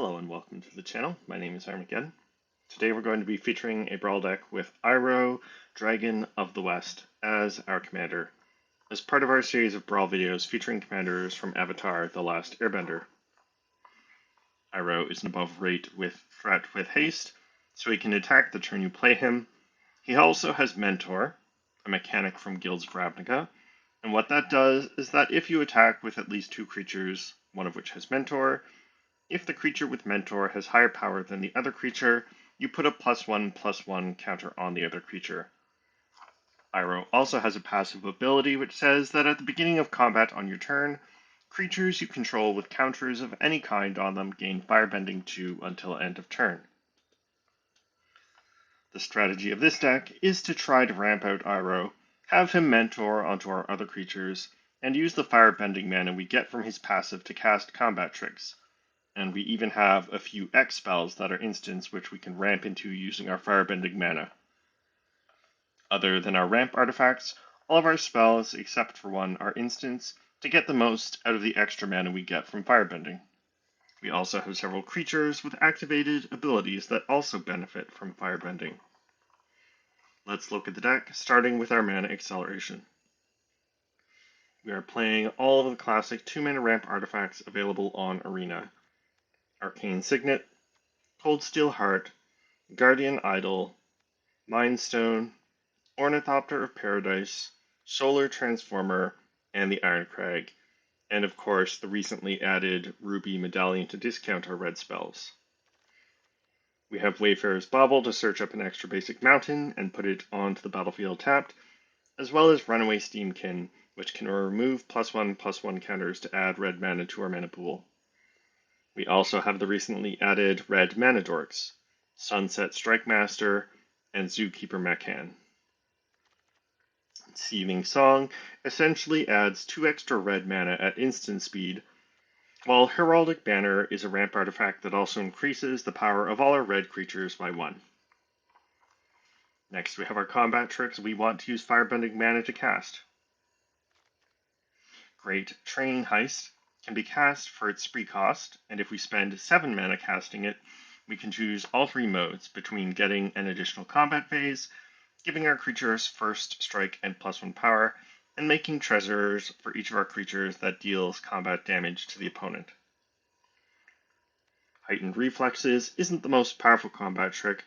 Hello and welcome to the channel. My name is Armageddon. Today we're going to be featuring a Brawl deck with Iroh, Dragon of the West, as our commander, as part of our series of Brawl videos featuring commanders from Avatar: The Last Airbender. Iroh is an above rate with threat with haste, so he can attack the turn you play him. He also has Mentor, a mechanic from Guilds of Ravnica, and what that does is that if you attack with at least two creatures, one of which has Mentor, if the creature with Mentor has higher power than the other creature, you put a +1/+1 counter on the other creature. Iroh also has a passive ability which says that at the beginning of combat on your turn, creatures you control with counters of any kind on them gain Firebending 2 until end of turn. The strategy of this deck is to try to ramp out Iroh, have him Mentor onto our other creatures, and use the Firebending mana we get from his passive to cast combat tricks. And we even have a few X spells that are instants which we can ramp into using our Firebending mana. Other than our ramp artifacts, all of our spells, except for one, are instants to get the most out of the extra mana we get from Firebending. We also have several creatures with activated abilities that also benefit from Firebending. Let's look at the deck, starting with our mana acceleration. We are playing all of the classic 2-mana ramp artifacts available on Arena. Arcane Signet, Cold Steel Heart, Guardian Idol, Mind Stone, Ornithopter of Paradise, Solar Transformer, and the Iron Crag, and of course the recently added Ruby Medallion to discount our red spells. We have Wayfarer's Bauble to search up an extra basic mountain and put it onto the battlefield tapped, as well as Runaway Steamkin, which can remove +1/+1 counters to add red mana to our mana pool. We also have the recently added red mana dorks, Sunset Strike Master, and Zookeeper Mechan. Seething Song essentially adds 2 extra red mana at instant speed, while Heraldic Banner is a ramp artifact that also increases the power of all our red creatures by 1. Next we have our combat tricks we want to use Firebending mana to cast. Great Training Heist can be cast for its spree cost, and if we spend 7 mana casting it, we can choose all 3 modes between getting an additional combat phase, giving our creatures first strike and +1 power, and making treasures for each of our creatures that deals combat damage to the opponent. Heightened Reflexes isn't the most powerful combat trick,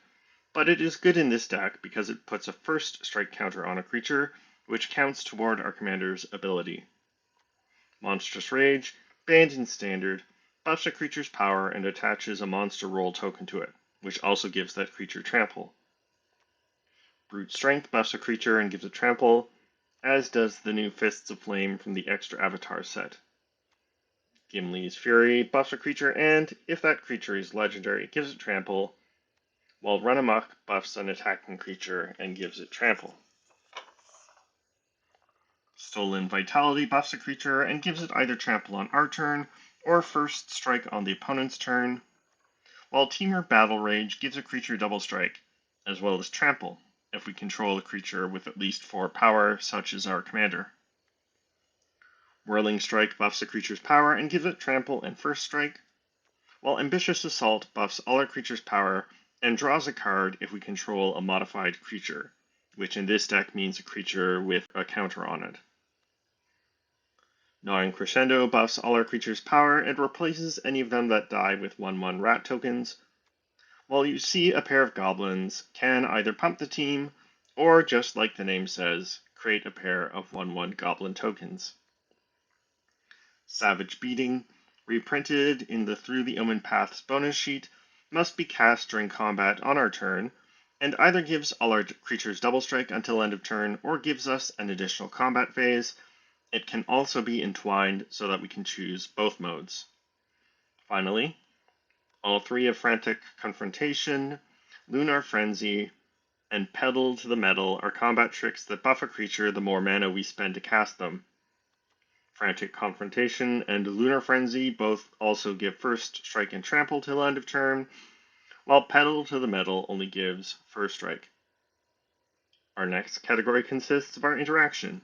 but it is good in this deck because it puts a first strike counter on a creature, which counts toward our commander's ability. Monstrous Rage, banned in Standard, buffs a creature's power and attaches a monster roll token to it, which also gives that creature trample. Brute Strength buffs a creature and gives it trample, as does the new Fists of Flame from the extra Avatar set. Gimli's Fury buffs a creature and, if that creature is legendary, gives it trample, while Run Amok buffs an attacking creature and gives it trample. Stolen Vitality buffs a creature and gives it either trample on our turn or first strike on the opponent's turn, while Temur Battle Rage gives a creature double strike, as well as trample, if we control a creature with at least 4 power, such as our commander. Whirling Strike buffs a creature's power and gives it trample and first strike, while Ambitious Assault buffs all our creature's power and draws a card if we control a modified creature, which in this deck means a creature with a counter on it. Gnawing Crescendo buffs all our creatures' power and replaces any of them that die with 1/1 rat tokens, while you see a pair of goblins can either pump the team, or just like the name says, create a pair of 1/1 goblin tokens. Savage Beating, reprinted in the Through the Omen Paths bonus sheet, must be cast during combat on our turn, and either gives all our creatures double strike until end of turn, or gives us an additional combat phase. It can also be entwined so that we can choose both modes. Finally, all 3 of Frantic Confrontation, Lunar Frenzy, and Pedal to the Metal are combat tricks that buff a creature the more mana we spend to cast them. Frantic Confrontation and Lunar Frenzy both also give first strike and trample till end of turn, while Pedal to the Metal only gives first strike. Our next category consists of our interaction.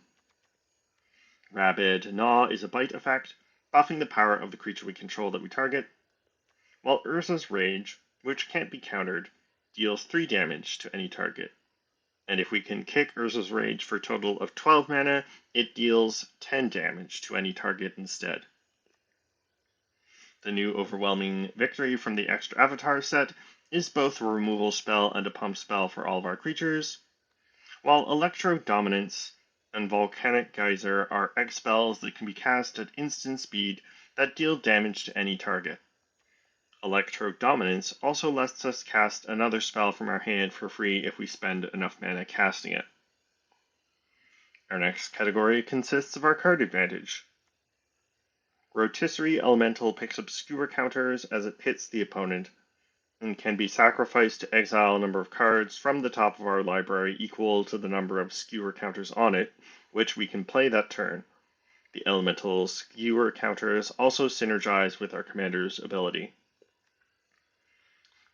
Rabid Gnaw is a bite effect, buffing the power of the creature we control that we target, while Urza's Rage, which can't be countered, deals 3 damage to any target. And if we can kick Urza's Rage for a total of 12 mana, it deals 10 damage to any target instead. The new Overwhelming Victory from the Extra Avatar set is both a removal spell and a pump spell for all of our creatures, while Electro Dominance and Volcanic Geyser are X spells that can be cast at instant speed that deal damage to any target. Electro Dominance also lets us cast another spell from our hand for free if we spend enough mana casting it. Our next category consists of our card advantage. Rotisserie Elemental picks up skewer counters as it hits the opponent, and can be sacrificed to exile a number of cards from the top of our library equal to the number of skewer counters on it, which we can play that turn. The Elemental skewer counters also synergize with our commander's ability.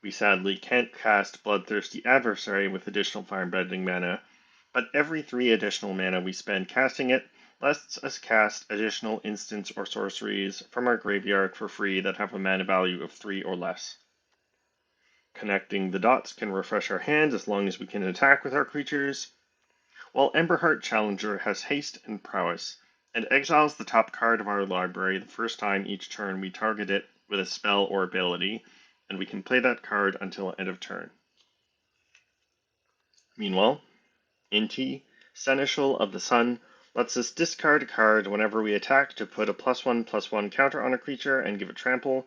We sadly can't cast Bloodthirsty Adversary with additional firebending mana, but every 3 additional mana we spend casting it lets us cast additional instants or sorceries from our graveyard for free that have a mana value of 3 or less. Connecting the Dots can refresh our hand as long as we can attack with our creatures, while Emberheart Challenger has haste and prowess, and exiles the top card of our library the first time each turn we target it with a spell or ability, and we can play that card until end of turn. Meanwhile, Inti, Seneschal of the Sun, lets us discard a card whenever we attack to put a +1/+1 counter on a creature and give it trample,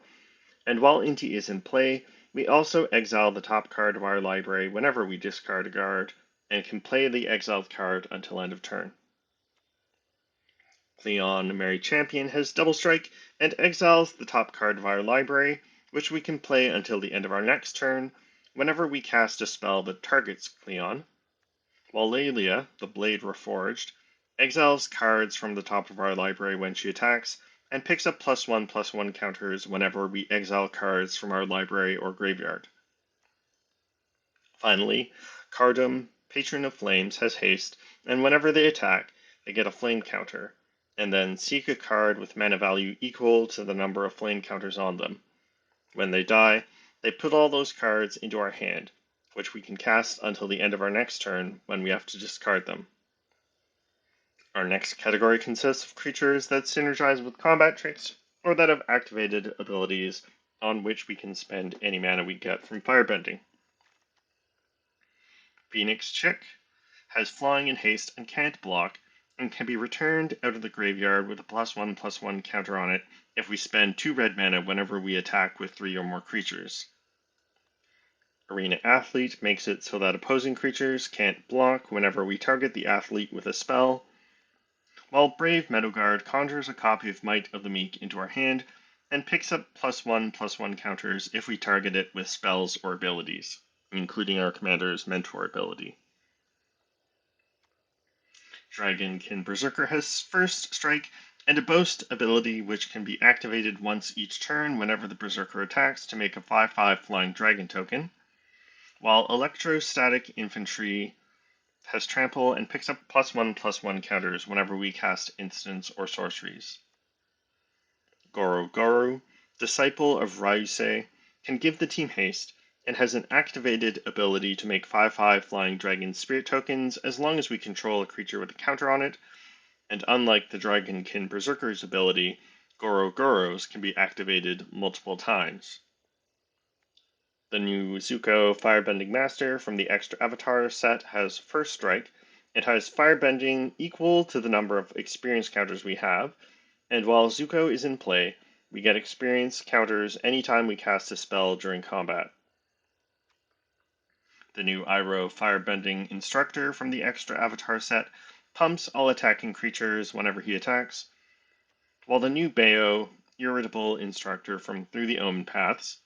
and while Inti is in play, we also exile the top card of our library whenever we discard a card, and can play the exiled card until end of turn. Cleon Merry Champion has Double Strike and exiles the top card of our library, which we can play until the end of our next turn, whenever we cast a spell that targets Cleon, while Lelia, the Blade Reforged, exiles cards from the top of our library when she attacks, and picks up +1/+1 counters whenever we exile cards from our library or graveyard. Finally, Cardum, Patron of Flames, has haste, and whenever they attack, they get a flame counter, and then seek a card with mana value equal to the number of flame counters on them. When they die, they put all those cards into our hand, which we can cast until the end of our next turn when we have to discard them. Our next category consists of creatures that synergize with combat tricks, or that have activated abilities on which we can spend any mana we get from firebending. Phoenix Chick has flying and haste and can't block, and can be returned out of the graveyard with a +1/+1 counter on it if we spend 2 red mana whenever we attack with 3 or more creatures. Arena Athlete makes it so that opposing creatures can't block whenever we target the athlete with a spell, while Brave Meadowguard conjures a copy of Might of the Meek into our hand and picks up +1/+1 counters if we target it with spells or abilities, including our commander's mentor ability. Dragonkin Berserker has First Strike and a Boast ability which can be activated once each turn whenever the Berserker attacks to make a 5/5 flying dragon token, while Electrostatic Infantry has Trample and picks up +1/+1 counters whenever we cast instants or sorceries. Goro Goro, Disciple of Ryusei, can give the team haste, and has an activated ability to make 5/5 flying dragon spirit tokens as long as we control a creature with a counter on it, and unlike the Dragonkin Berserker's ability, Goro Goros can be activated multiple times. The new Zuko Firebending Master from the Extra Avatar set has First Strike. It has firebending equal to the number of experience counters we have, and while Zuko is in play, we get experience counters anytime we cast a spell during combat. The new Iroh Firebending Instructor from the Extra Avatar set pumps all attacking creatures whenever he attacks, while the new Bayo Irritable Instructor from Through the Omen Paths,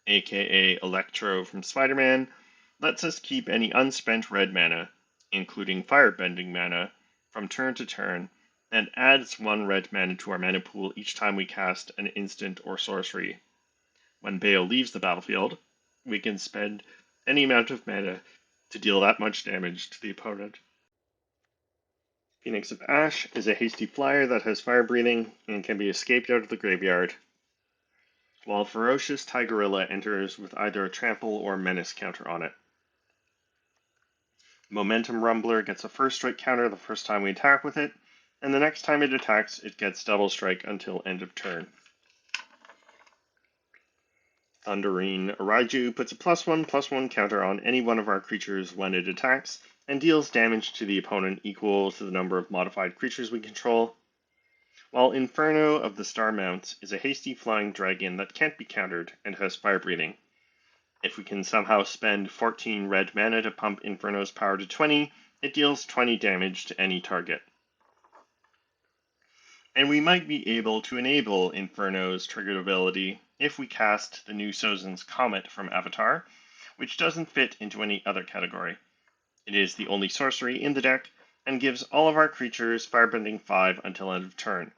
aka Electro from Spider-Man, lets us keep any unspent red mana, including firebending mana, from turn to turn, and adds 1 red mana to our mana pool each time we cast an instant or sorcery. When Bayo leaves the battlefield, we can spend any amount of mana to deal that much damage to the opponent. Phoenix of Ash is a hasty flyer that has fire breathing and can be escaped out of the graveyard. while Ferocious Tigerilla enters with either a trample or menace counter on it. Momentum Rumbler gets a first strike counter the first time we attack with it, and the next time it attacks, it gets double strike until end of turn. Thundering Raiju puts a +1/+1 counter on any one of our creatures when it attacks, and deals damage to the opponent equal to the number of modified creatures we control, while Inferno of the Star Mounts is a hasty flying dragon that can't be countered and has fire breathing. If we can somehow spend 14 red mana to pump Inferno's power to 20, it deals 20 damage to any target. And we might be able to enable Inferno's triggered ability if we cast the new Sozin's Comet from Avatar, which doesn't fit into any other category. It is the only sorcery in the deck, and gives all of our creatures Firebending 5 until end of turn.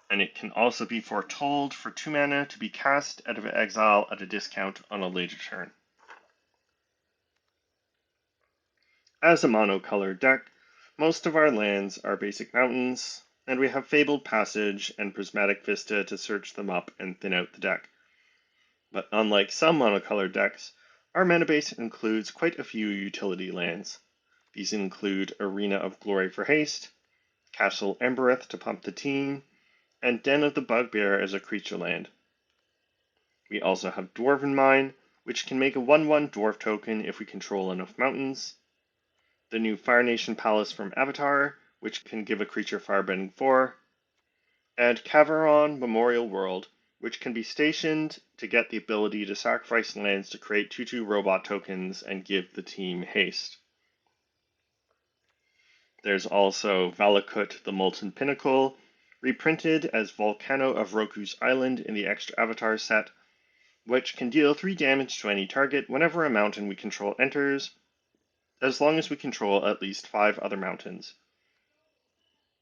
And it can also be foretold for 2 mana to be cast out of exile at a discount on a later turn. As a monocolored deck, most of our lands are basic mountains, and we have Fabled Passage and Prismatic Vista to search them up and thin out the deck. But unlike some monocolored decks, our mana base includes quite a few utility lands. These include Arena of Glory for haste, Castle Embereth to pump the team, and Den of the Bugbear as a creature land. We also have Dwarven Mine, which can make a 1/1 dwarf token if we control enough mountains, the new Fire Nation Palace from Avatar, which can give a creature Firebending 4, and Caveron Memorial World, which can be stationed to get the ability to sacrifice lands to create 2/2 robot tokens and give the team haste. There's also Valakut the Molten Pinnacle, reprinted as Volcano of Roku's Island in the extra Avatar set, which can deal 3 damage to any target whenever a mountain we control enters, as long as we control at least 5 other mountains.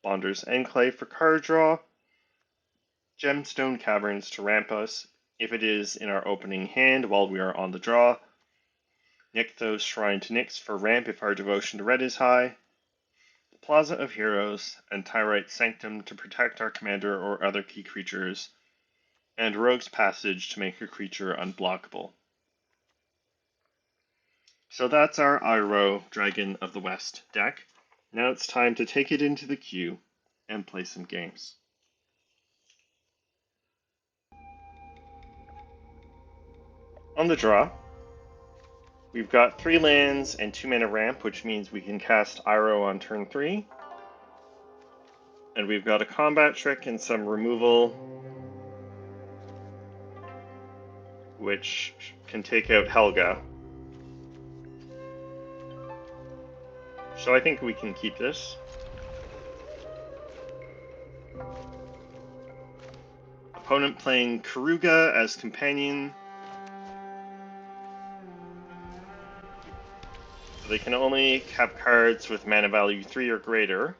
Bonder's Enclave for card draw, Gemstone Caverns to ramp us if it is in our opening hand while we are on the draw, Nykthos Shrine to Nyx for ramp if our devotion to red is high, the Plaza of Heroes, and Tyrite Sanctum to protect our commander or other key creatures, and Rogue's Passage to make a creature unblockable. So that's our Iroh Dragon of the West deck. Now it's time to take it into the queue and play some games. On the draw, we've got 3 lands and 2 mana ramp, which means we can cast Iroh on turn 3. And we've got a combat trick and some removal, which can take out Helga. So I think we can keep this. Opponent playing Karuga as companion. So they can only have cards with mana value 3 or greater,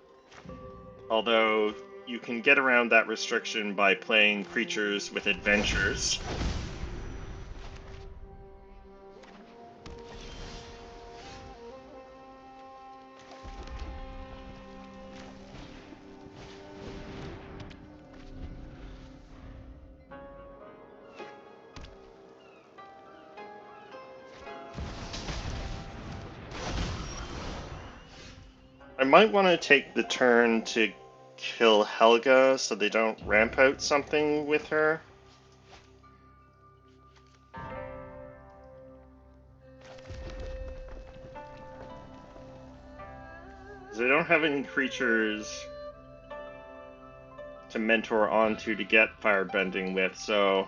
although you can get around that restriction by playing creatures with adventures. I might want to take the turn to kill Helga so they don't ramp out something with her. Because I don't have any creatures to mentor onto to get firebending with, so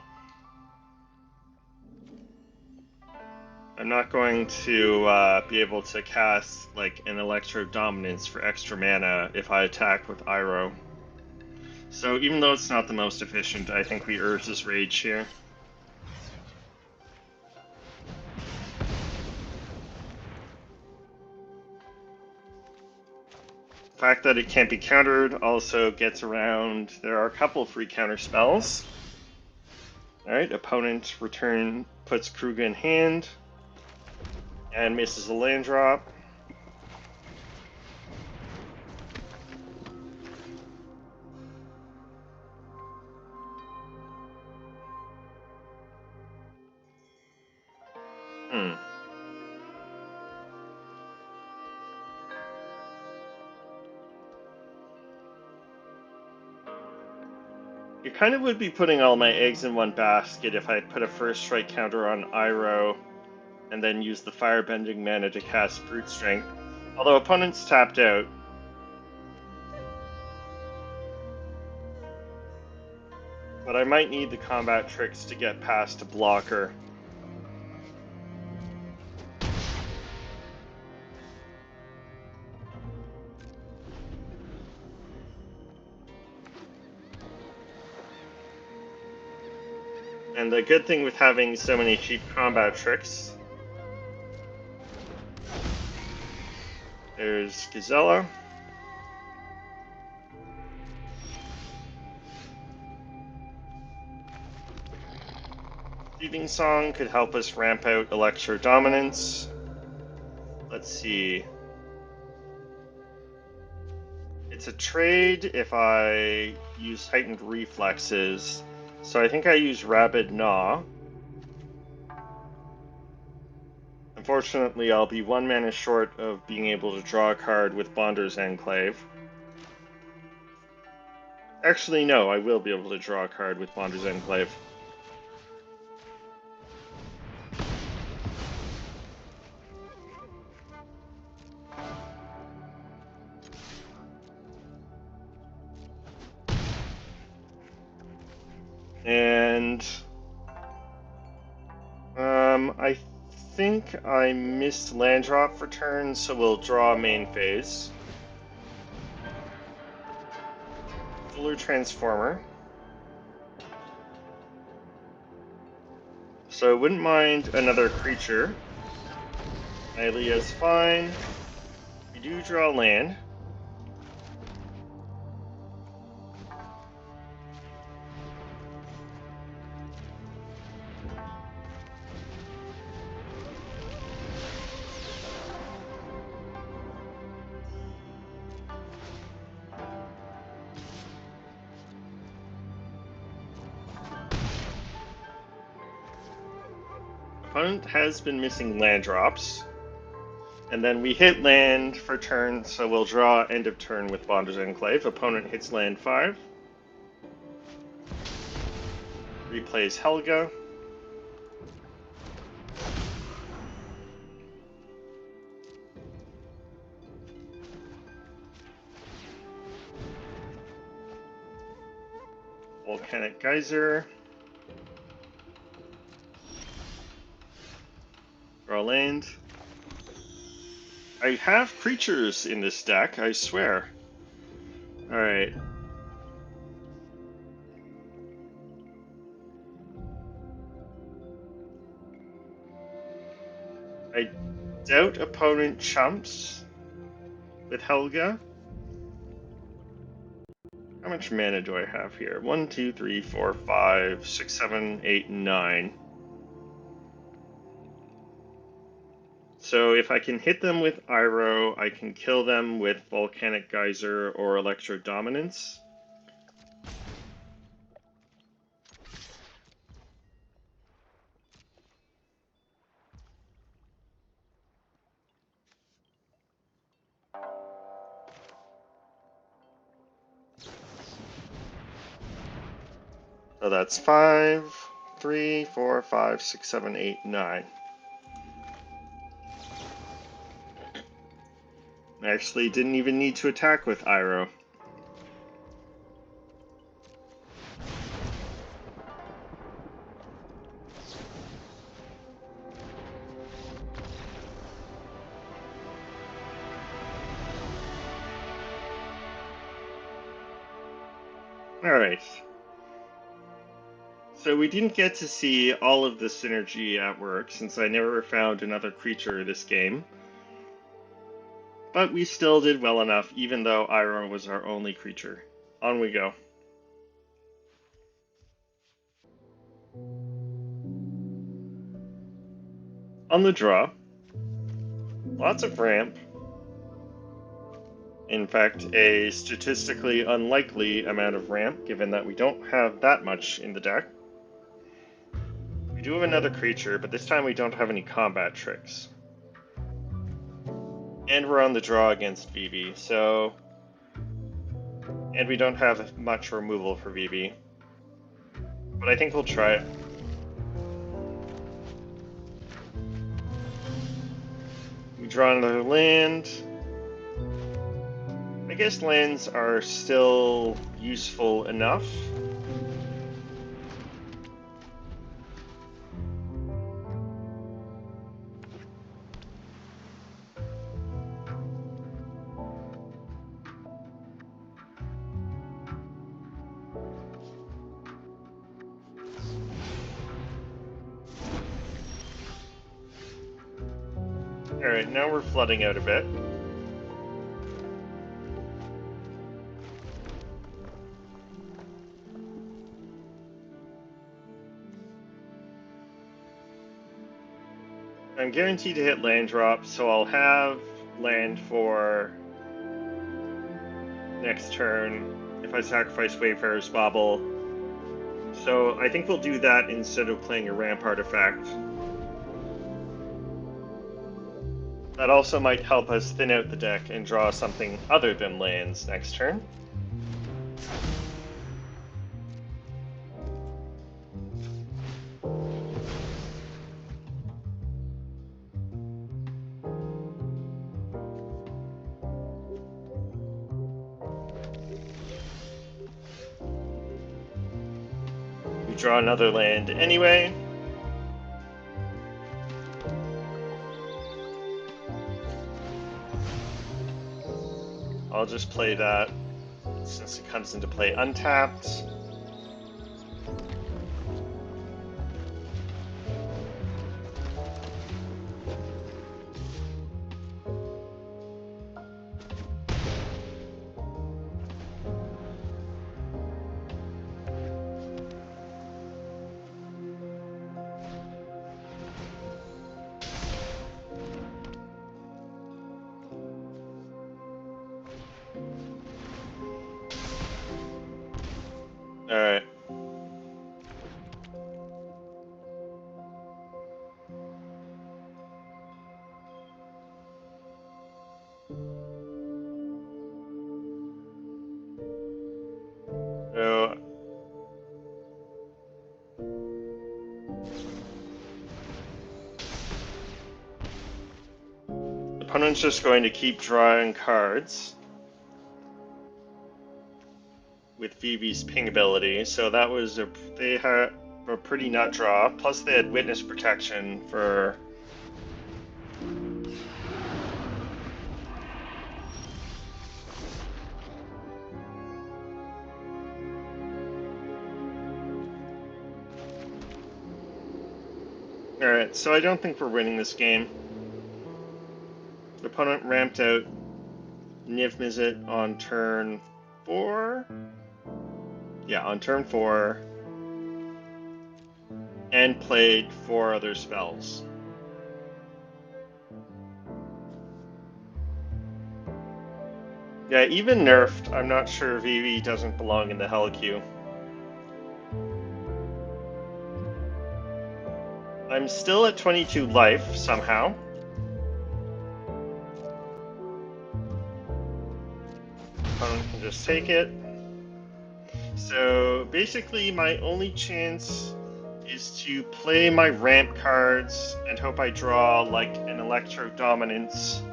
I'm not going to be able to cast like an Electro Dominance for extra mana if I attack with Iroh. So even though it's not the most efficient, I think we Urza's Rage here. The fact that it can't be countered also gets around. There are a couple free counter spells. Alright, opponent return puts Kruga in hand and misses a land drop. Hmm. It kind of would be putting all my eggs in one basket if I put a first strike counter on Iroh and then use the firebending mana to cast Brute Strength. Although opponents tapped out. But I might need the combat tricks to get past a blocker. And the good thing with having so many cheap combat tricks, there's Gazella. Thieving Song could help us ramp out Electro Dominance. Let's see. It's a trade if I use Heightened Reflexes. So I think I use Rabid Gnaw. Unfortunately, I'll be 1 mana short of being able to draw a card with Bonder's Enclave. Actually, no, I will be able to draw a card with Bonder's Enclave. And I think I missed land drop for turn, so we'll draw main phase. Fuller Transformer. So I wouldn't mind another creature. Ilea's fine. We do draw land. Opponent has been missing land drops. And then we hit land for turn, so we'll draw end of turn with Bonder's Enclave. Opponent hits land 5. Replays Helga. Volcanic Geyser. Draw land. I have creatures in this deck, I swear. Alright. I doubt opponent chumps with Helga. How much mana do I have here? 1, 2, 3, 4, 5, 6, 7, 8, 9. So if I can hit them with Iroh, I can kill them with Volcanic Geyser or Electro Dominance. So that's 5, 3, 4, 5, 6, 7, 8, 9. I actually didn't even need to attack with Iroh. Alright. So we didn't get to see all of the synergy at work since I never found another creature this game. But we still did well enough even though Iroh was our only creature. On we go. On the draw, lots of ramp. In fact, a statistically unlikely amount of ramp given that we don't have that much in the deck. We do have another creature, but this time we don't have any combat tricks. And we're on the draw against Vivi, so... And we don't have much removal for Vivi. But I think we'll try it. We draw another land. I guess lands are still useful enough. Alright, now we're flooding out a bit. I'm guaranteed to hit land drop, so I'll have land for next turn if I sacrifice Wayfarer's Bauble. So I think we'll do that instead of playing a ramp artifact. That also might help us thin out the deck and draw something other than lands next turn. We draw another land anyway. I'll just play that since it comes into play untapped. Alright. So, the opponent's just going to keep drawing cards with Vivi's ping ability, so that was they had a pretty nut draw, plus they had witness protection for... Alright, so I don't think we're winning this game. The opponent ramped out Niv Mizzet on turn 4? Yeah, on turn 4. And played 4 other spells. Yeah, even nerfed, I'm not sure Vivi doesn't belong in the Hell queue. I'm still at 22 life, somehow. Opponent can just take it. So basically my only chance is to play my ramp cards and hope I draw like an Electro Dominance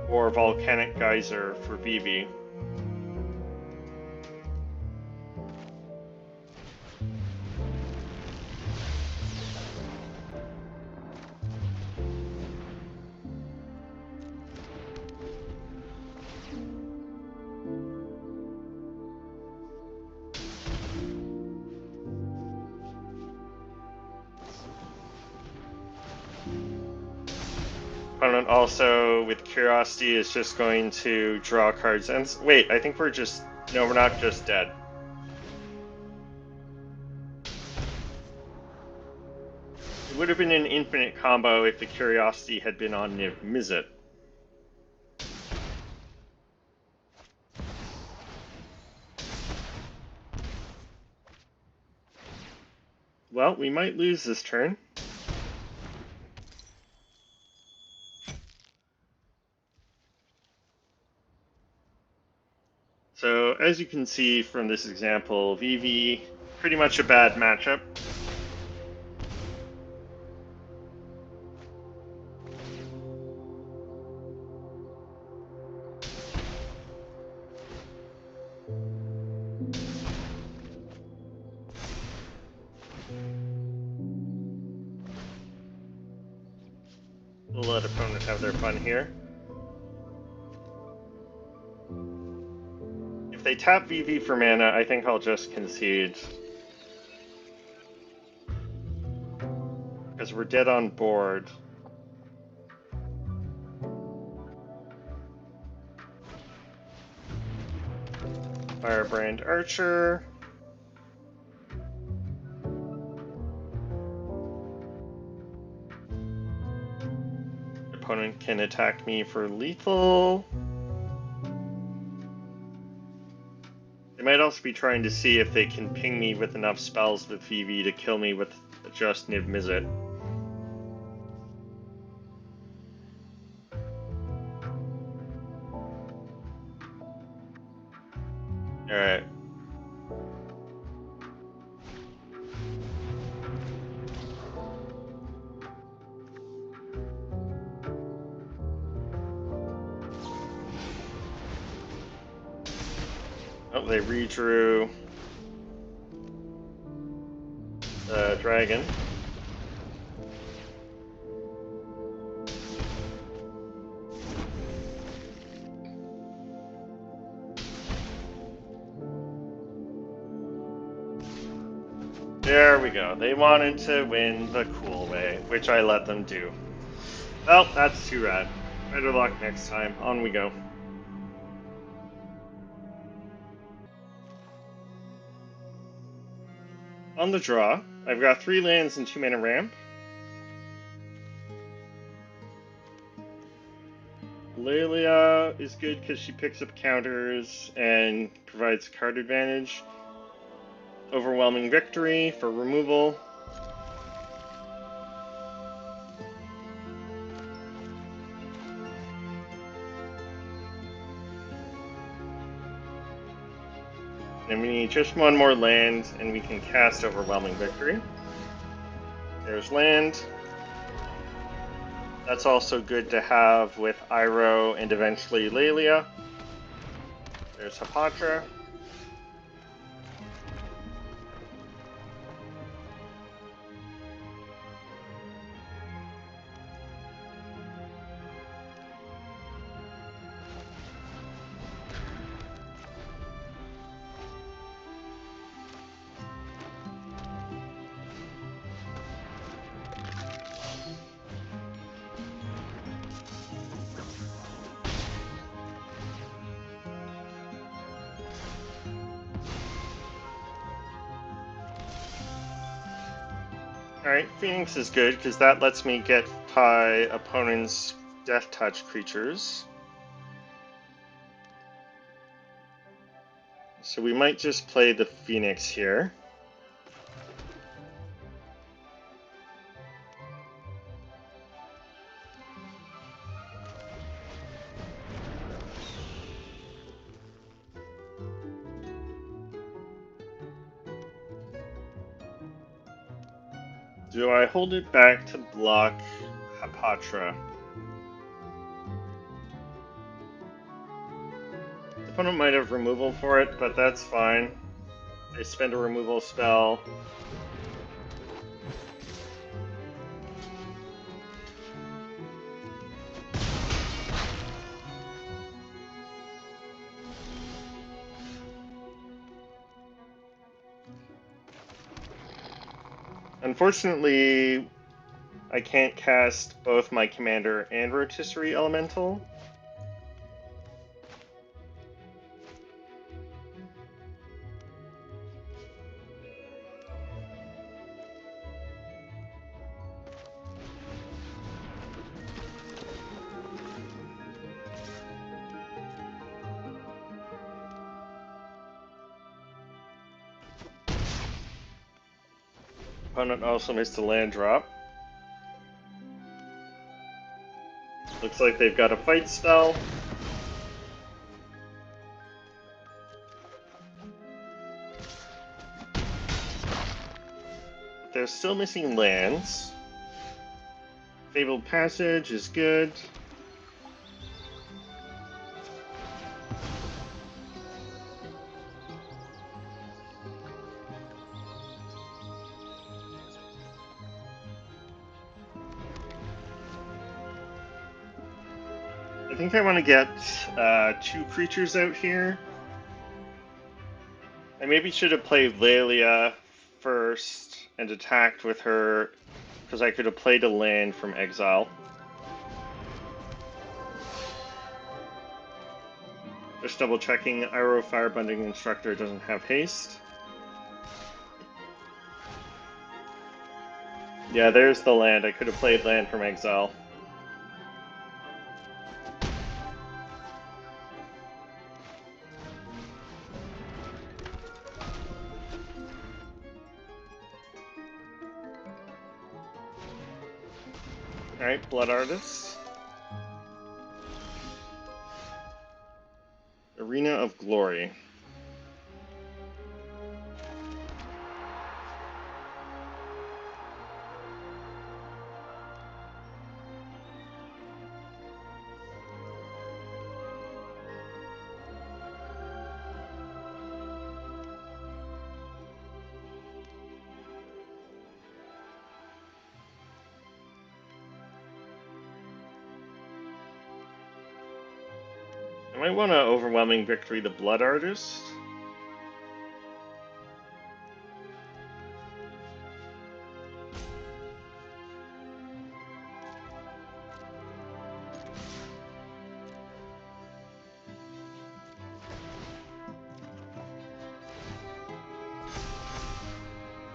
or Volcanic Geyser for Vivi. Opponent also, with Curiosity, is just going to draw cards. And wait, I think we're just... No, we're not just dead. It would have been an infinite combo if the Curiosity had been on Niv Mizzet. well, we might lose this turn. So as you can see from this example, Vivi, pretty much a bad matchup. We'll let opponents have their fun here. If they tap Vivi for mana, I think I'll just concede. Because we're dead on board. Firebrand Archer. Opponent can attack me for lethal. They might also be trying to see if they can ping me with enough spells with Vivi to kill me with just Niv Mizzet. Alright. Oh, they redrew the dragon. There we go. They wanted to win the cool way, which I let them do. Well, that's too rad. Better luck next time. On we go. On the draw, I've got 3 lands and 2 mana ramp. Lelia is good because she picks up counters and provides card advantage. Overwhelming Victory for removal. And we need just 1 more land, and we can cast Overwhelming Victory. There's land. That's also good to have with Iroh and eventually Lelia. There's Hapatra. Alright, Phoenix is good because that lets me get by opponent's Death Touch creatures. So we might just play the Phoenix here. Do I hold it back to block Hapatra? The opponent might have removal for it, but that's fine. They spend a removal spell. Unfortunately, I can't cast both my Commander and Rotisserie Elemental. Opponent also missed a land drop. Looks like they've got a fight spell. They're still missing lands. Fabled Passage is good. I think I want to get 2 creatures out here. I maybe should have played Lelia first and attacked with her, because I could have played a land from exile. Just double checking, Iroh Firebending Instructor doesn't have haste. Yeah, there's the land. I could have played land from exile. Alright, Blood Artist. Arena of Glory. I might want to Overwhelming Victory the Blood Artist.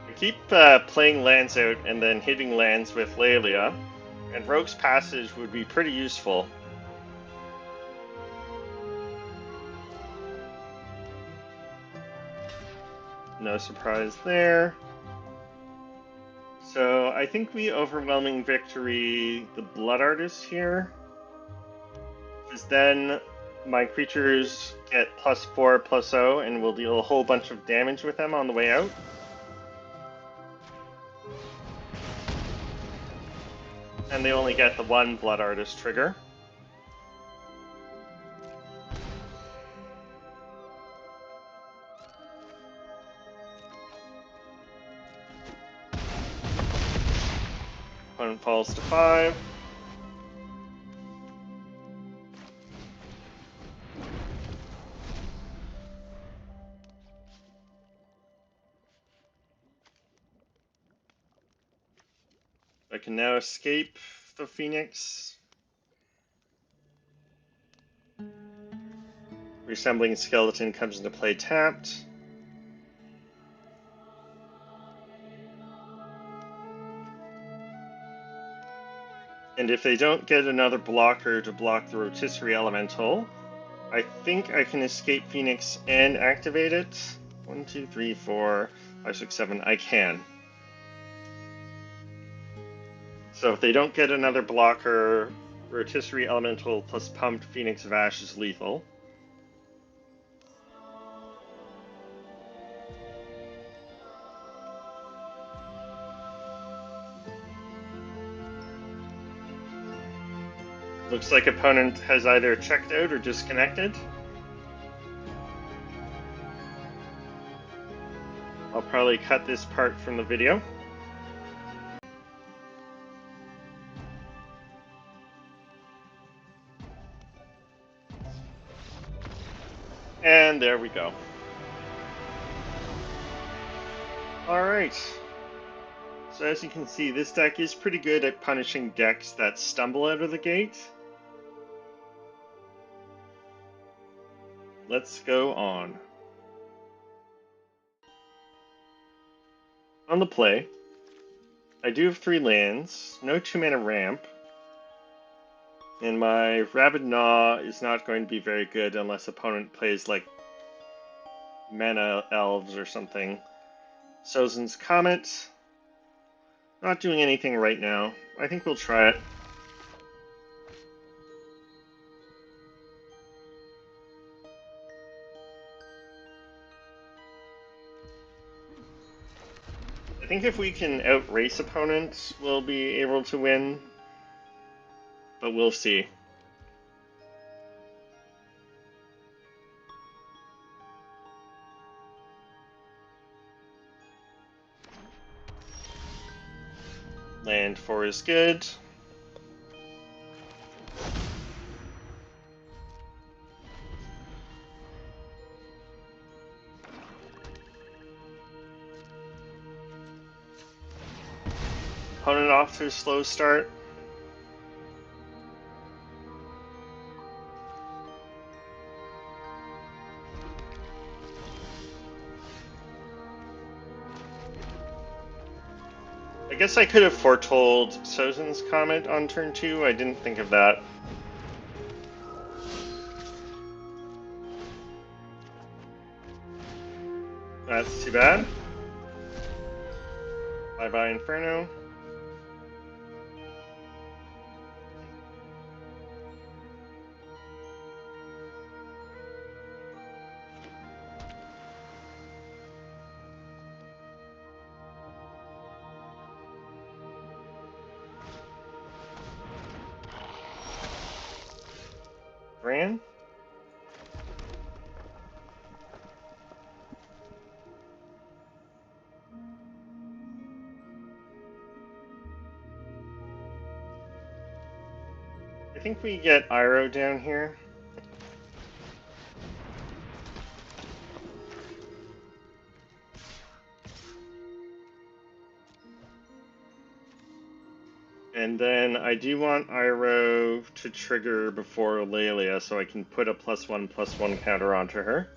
I keep playing lands out and then hitting lands with Lelia, and Rogue's Passage would be pretty useful. No surprise there. So I think we Overwhelming Victory the Blood Artist here, because then my creatures get +4/+0 and we'll deal a whole bunch of damage with them on the way out. And they only get the 1 Blood Artist trigger. Opponent falls to 5. I can now escape the Phoenix. Resembling Skeleton comes into play tapped. And if they don't get another blocker to block the Rotisserie Elemental, I think I can escape Phoenix and activate it. 1, 2, 3, 4, 5, 6, 7. I can. So if they don't get another blocker, Rotisserie Elemental plus Pumped Phoenix Vash is lethal. Looks like opponent has either checked out or disconnected. I'll probably cut this part from the video. And there we go. Alright. So as you can see, this deck is pretty good at punishing decks that stumble out of the gate. Let's go on. On the play, I do have 3 lands, no 2-mana ramp, and my Rabid Gnaw is not going to be very good unless opponent plays like Mana Elves or something. Sozin's Comet, Not doing anything right now. I think we'll try it. I think if we can outrace opponents, we'll be able to win, but we'll see. Land 4 is good. Opponent off to a slow start. I guess I could have foretold Sozin's comment on turn 2. I didn't think of that. That's too bad. Bye-bye, Inferno. Bran? I think we get Iroh down here. And then I do want Iroh to trigger before Lelia so I can put a +1/+1 counter onto her.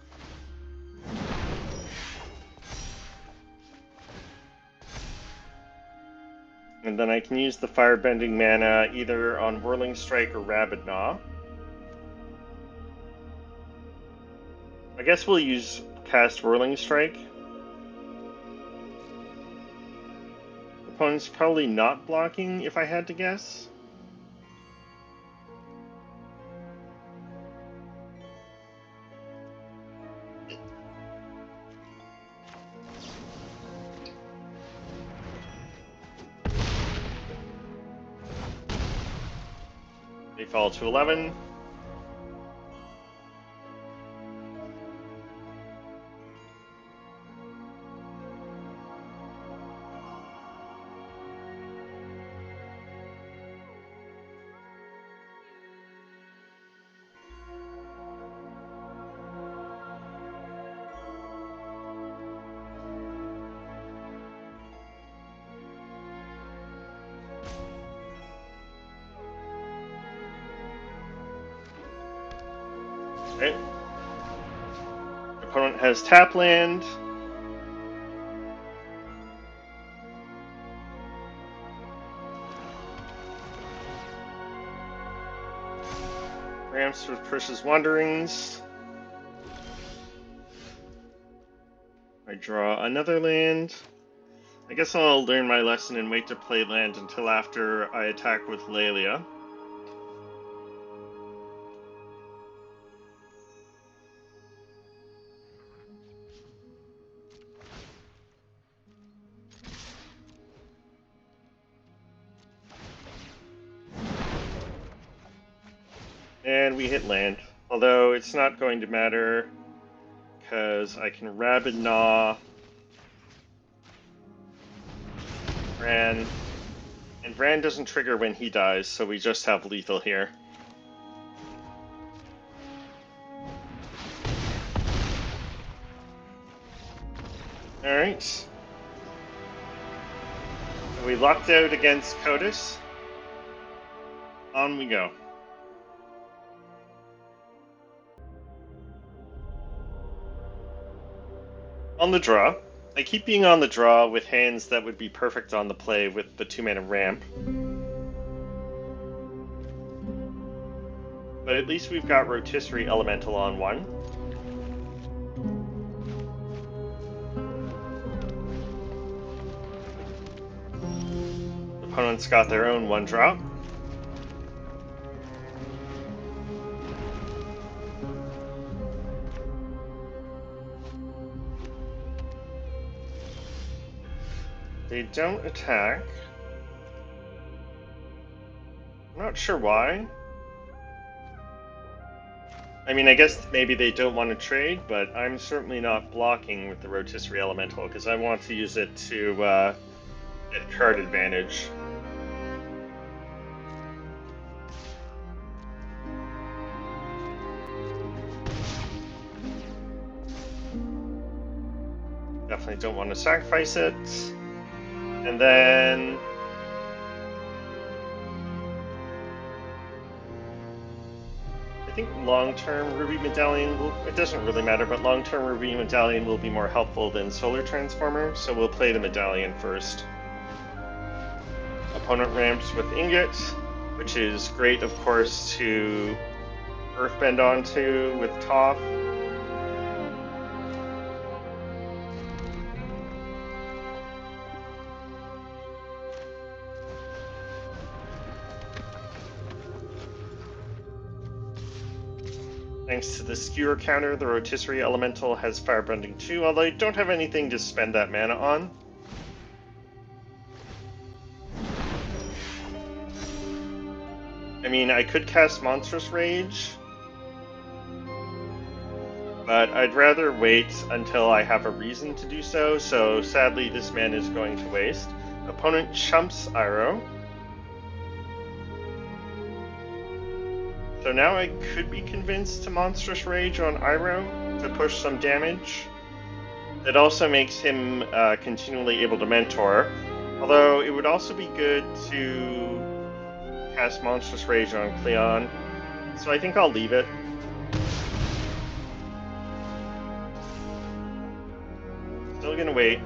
And then I can use the Firebending mana either on Whirling Strike or Rabid Gnaw. I guess we'll cast Whirling Strike. Opponent's probably not blocking, if I had to guess. They fall to 11. Okay. Opponent has tap land. Ramps with Trish's Wanderings. I draw another land. I guess I'll learn my lesson and wait to play land until after I attack with Lelia. And we hit land. Although it's not going to matter because I can Rabid Gnaw Bran. And Bran doesn't trigger when he dies, so we just have lethal here. Alright. So we lucked out against Kotis. On we go. On the draw. I keep being on the draw with hands that would be perfect on the play with the 2-mana ramp. But at least we've got Rotisserie Elemental on one. opponent's got their own 1-drop. They don't attack. I'm not sure why. I mean, I guess maybe they don't want to trade, but I'm certainly not blocking with the Rotisserie Elemental because I want to use it to get card advantage. Definitely don't want to sacrifice it. And then I think long-term Ruby Medallion it doesn't really matter, but long-term Ruby Medallion will be more helpful than Solar Transformer, so we'll play the Medallion first. Opponent ramps with Ingot, which is great, of course, to Earthbend onto with Toph. Thanks to the Skewer counter, the Rotisserie Elemental has Firebending too, although I don't have anything to spend that mana on. I mean, I could cast Monstrous Rage, but I'd rather wait until I have a reason to do so, so sadly this mana is going to waste. Opponent chumps Iroh. So now I could be convinced to Monstrous Rage on Iroh to push some damage. That also makes him continually able to mentor, although it would also be good to cast Monstrous Rage on Cleon, so I think I'll leave it. Still gonna wait.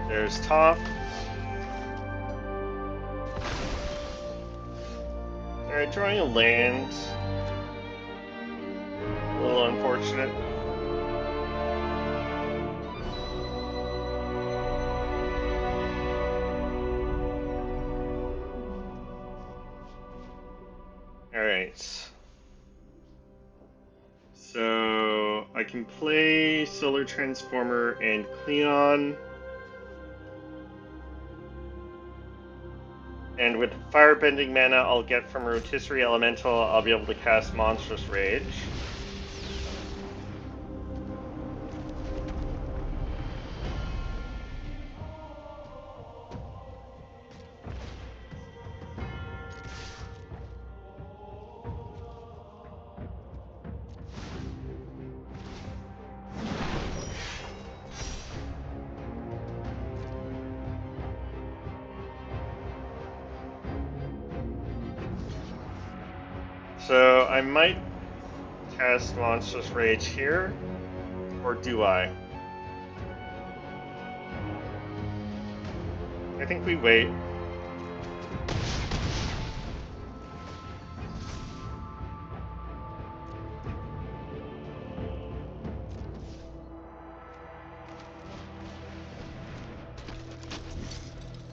There's Toph. Alright, drawing a land. A little unfortunate. Alright. So I can play Solar Transformer and Cleon. And with Firebending mana I'll get from Rotisserie Elemental, I'll be able to cast Monstrous Rage. So I might cast Monstrous Rage here, or do I? I think we wait.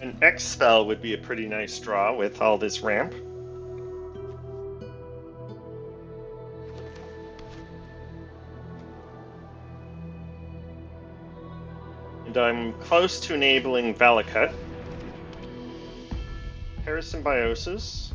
An X spell would be a pretty nice draw with all this ramp. And I'm close to enabling Valakut. Parasymbiosis.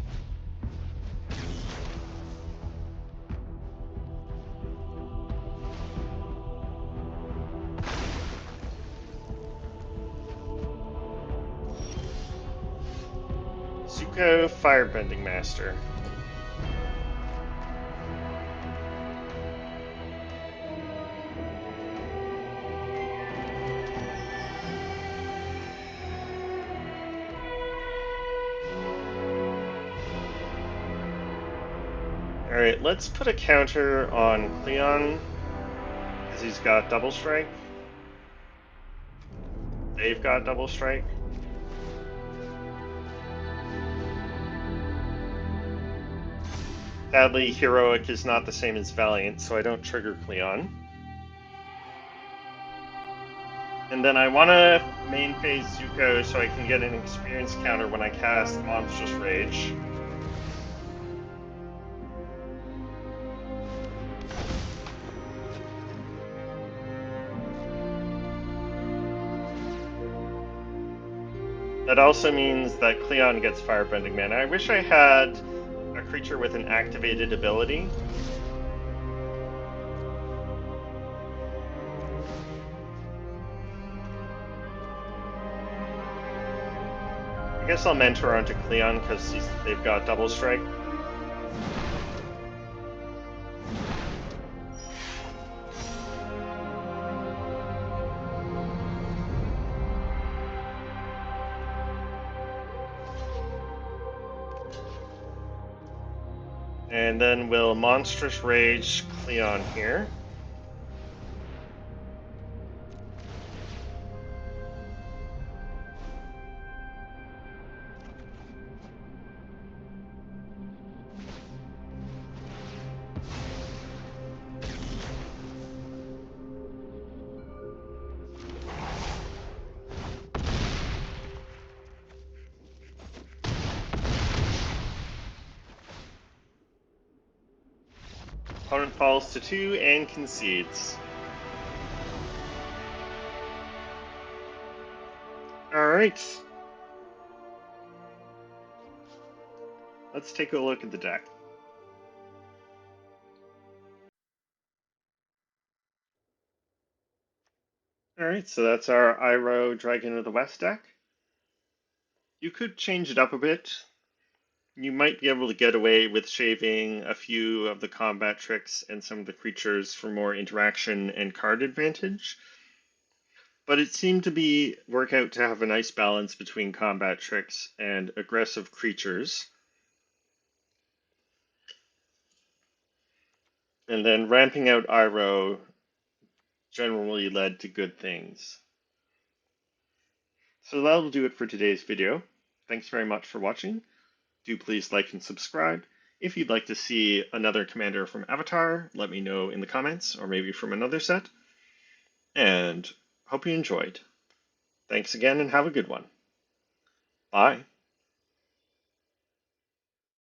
Zuko Firebending Master. Alright, let's put a counter on Cleon, because he's got Double Strike. They've got Double Strike. Sadly, Heroic is not the same as Valiant, so I don't trigger Cleon. And then I want to main phase Zuko so I can get an experience counter when I cast Monstrous Rage. That also means that Cleon gets Firebending Mana. I wish I had a creature with an activated ability. I guess I'll mentor onto Cleon because they've got Double Strike. And then we'll Monstrous Rage Cleon here. Opponent falls to 2 and concedes. Alright. Let's take a look at the deck. Alright, so that's our Iroh Dragon of the West deck. You could change it up a bit. You might be able to get away with shaving a few of the combat tricks and some of the creatures for more interaction and card advantage. But it seemed to work out to have a nice balance between combat tricks and aggressive creatures. And then ramping out Iroh generally led to good things. So that'll do it for today's video. Thanks very much for watching. Do please like and subscribe. If you'd like to see another commander from Avatar, let me know in the comments, or maybe from another set. And hope you enjoyed. Thanks again and have a good one. Bye.